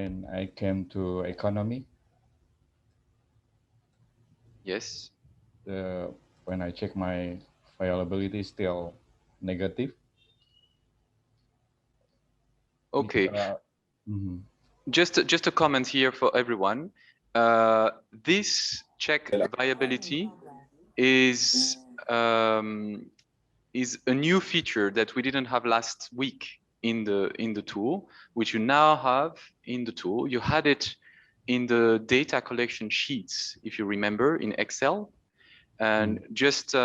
Then I came to economy. Yes. When I check my viability, still negative. Okay. Just a comment here for everyone. This check viability is a new feature that we didn't have last week in the tool, which you now have in the tool. You had it in the data collection sheets, if you remember, in Excel. And just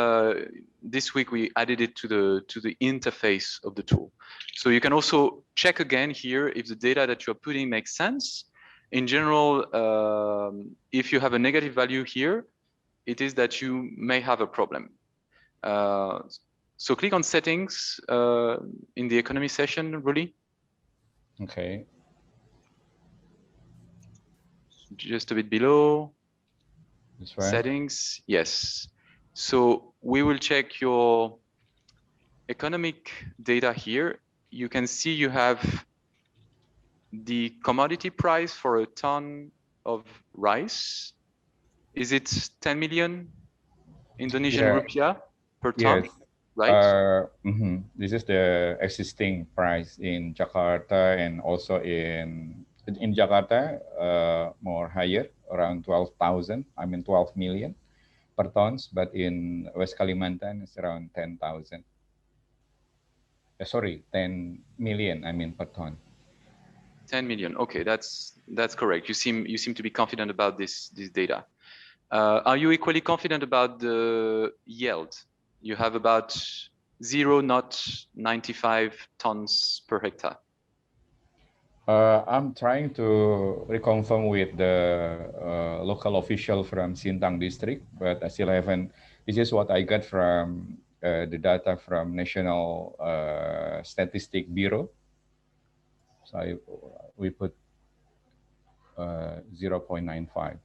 this week we added it to the interface of the tool. So you can also check again here if the data that you're putting makes sense. In general, if you have a negative value here, it is that you may have a problem. So click on settings in the economy session, Ruli. Okay. Just a bit below. This one. Settings, yes. So we will check your economic data here. You can see you have the commodity price for a ton of rice. Is it 10 million Indonesian rupiah per ton? Yes. Right? This is the existing price in Jakarta and also in Jakarta, more higher, around 12,000. I mean 12 million per tons, but in West Kalimantan it's around 10,000. Sorry, 10 million. I mean per ton. 10 million. Okay, that's correct. You seem to be confident about this data. Are you equally confident about the yield? You have about 0.95 tons per hectare. I'm trying to reconfirm with the local official from Sintang district, but I still haven't. This is what I got from the data from National Statistic Bureau. So we put 0.95.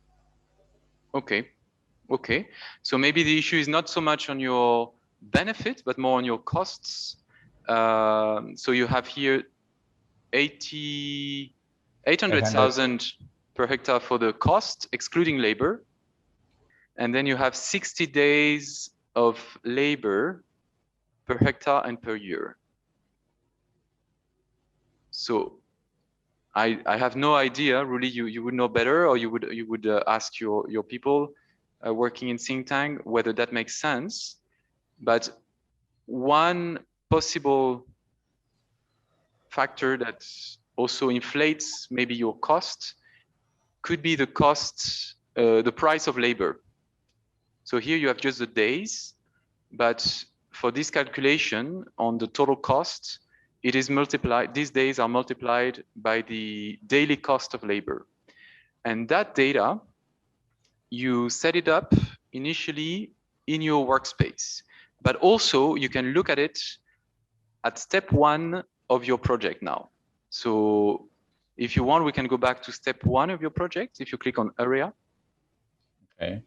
Okay. Okay. So maybe the issue is not so much on your benefit, but more on your costs. So you have here 800,000 per hectare for the cost, excluding labor. And then you have 60 days of labor per hectare and per year. So I have no idea, really. You would know better, or you would ask your people working in Sintang whether that makes sense. But one possible factor that also inflates maybe your cost could be the cost, the price of labor. So here you have just the days, but for this calculation on the total cost, it is multiplied, these days are multiplied by the daily cost of labor. And that data, you set it up initially in your workspace, but also you can look at it at step 1 of your project now. So if you want, we can go back to step 1 of your project. If you click on area. Okay.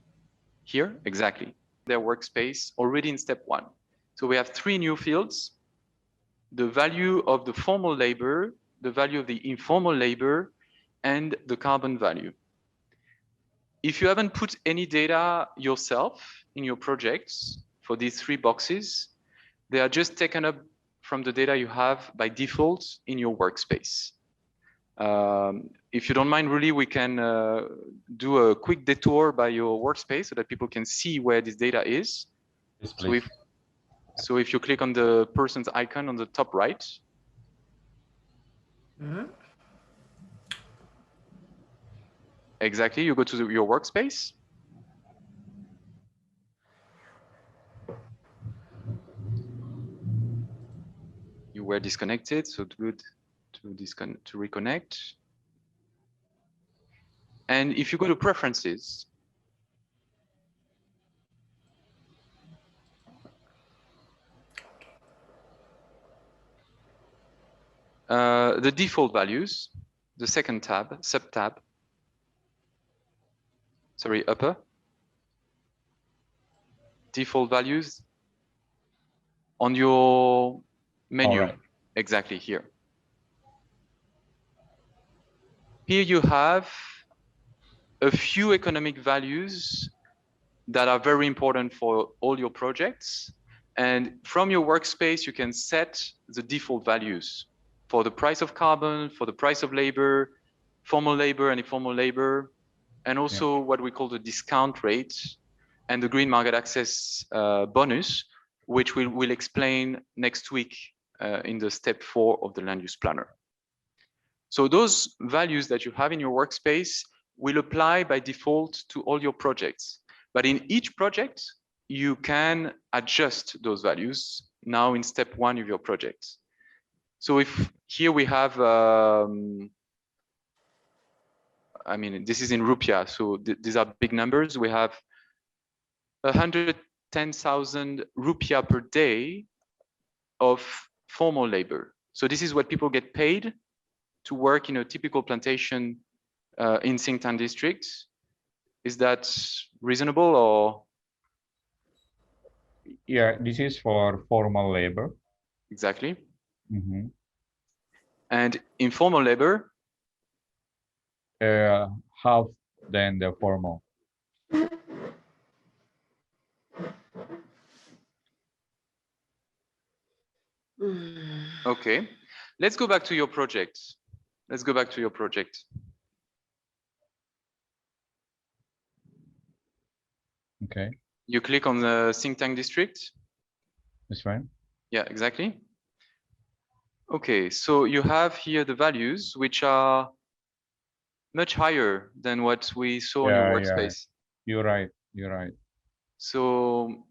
Here, exactly. Their workspace already in step 1. So we have 3 new fields: the value of the formal labor, the value of the informal labor, and the carbon value. If you haven't put any data yourself in your projects for these 3 boxes, they are just taken up from the data you have by default in your workspace. If you don't mind, really, we can do a quick detour by your workspace so that people can see where this data is. Yes, please. So if you click on the person's icon on the top right. Exactly, you go to your workspace. You were disconnected, so good to reconnect. And if you go to preferences, the default values, the second tab, sub-tab, sorry, upper, default values on your menu. All right. Exactly here. here you have a few economic values that are very important for all your projects. And from your workspace, you can set the default values for the price of carbon, for the price of labor, formal labor and informal labor, and also what we call the discount rate and the green market access bonus, which we'll explain next week in the step 4 of the land use planner. So those values that you have in your workspace will apply by default to all your projects. But in each project, you can adjust those values now in step 1 of your project. So if here we have, I mean, this is in rupiah, so these are big numbers. We have 110,000 rupiah per day of formal labor. So this is what people get paid to work in a typical plantation in Singtan district. Is that reasonable or? Yeah, this is for formal labor. Exactly. Mm-hmm. And informal labor? Half than the formal. Okay, let's go back to your project. Let's go back to your project. Okay. You click on the Singtan district. That's right. Yeah, exactly. Okay, so you have here the values, which are much higher than what we saw in your workspace. Yeah. You're right. You're right. So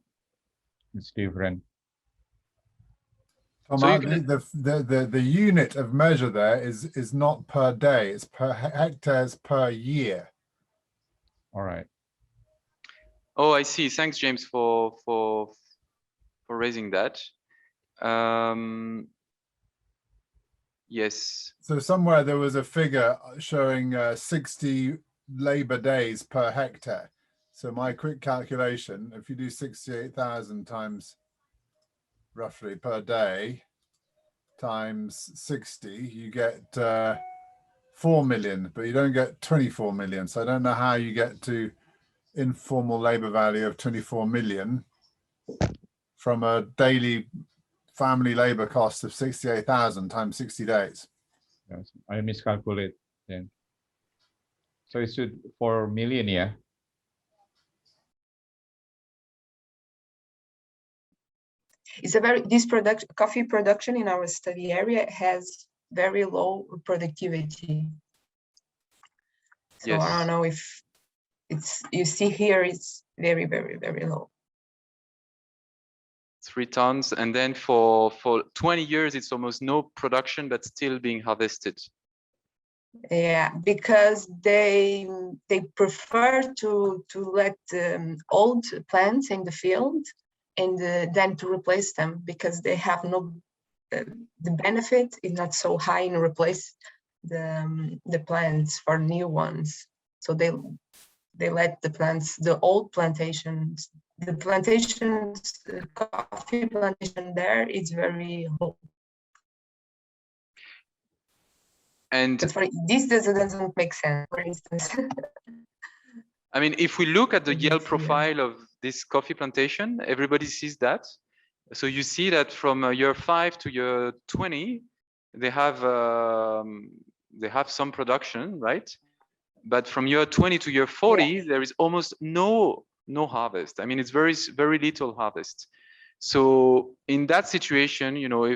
it's different. So the unit of measure there is not per day, it's per hectares per year. All right. Oh, I see. Thanks, James, for raising that. Yes. So somewhere there was a figure showing 60 labor days per hectare. So my quick calculation, if you do 68,000 times roughly per day times 60, you get 4 million, but you don't get 24 million. So I don't know how you get to informal labor value of 24 million from a daily family labor cost of 68,000 times 60 days. Yes, I miscalculate then. So it should 4 million, yeah. It's a coffee production in our study area has very low productivity. So yes. I don't know if you see here, it's very, very, very low. 3 tons, and then for 20 years, it's almost no production, but still being harvested. Yeah, because they prefer to let old plants in the field and then to replace them, because they have no the benefit is not so high in replace the plants for new ones. So they let the plants, the old plantations, the coffee plantation there is very low. And this doesn't make sense, for instance. I mean, if we look at the yield profile of this coffee plantation, everybody sees that. So you see that from year 5 to year 20, they have some production, right? But from year 20 to year 40, there is almost no harvest. I mean, it's very little harvest. So in that situation, you know,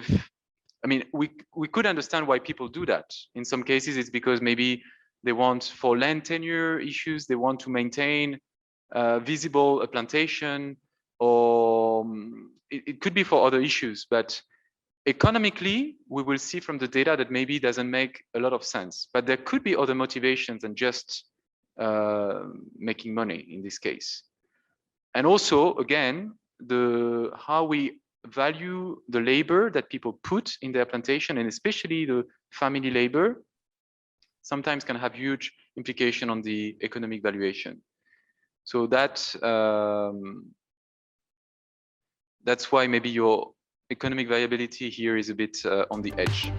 we could understand why people do that. In some cases, it's because maybe they want, for land tenure issues, they want to maintain visible a plantation, or it could be for other issues. But economically, we will see from the data that maybe it doesn't make a lot of sense. But there could be other motivations than just making money in this case. And also, again, how we value the labor that people put in their plantation, and especially the family labor, sometimes can have huge implication on the economic valuation. So that's why maybe your economic viability here is a bit on the edge.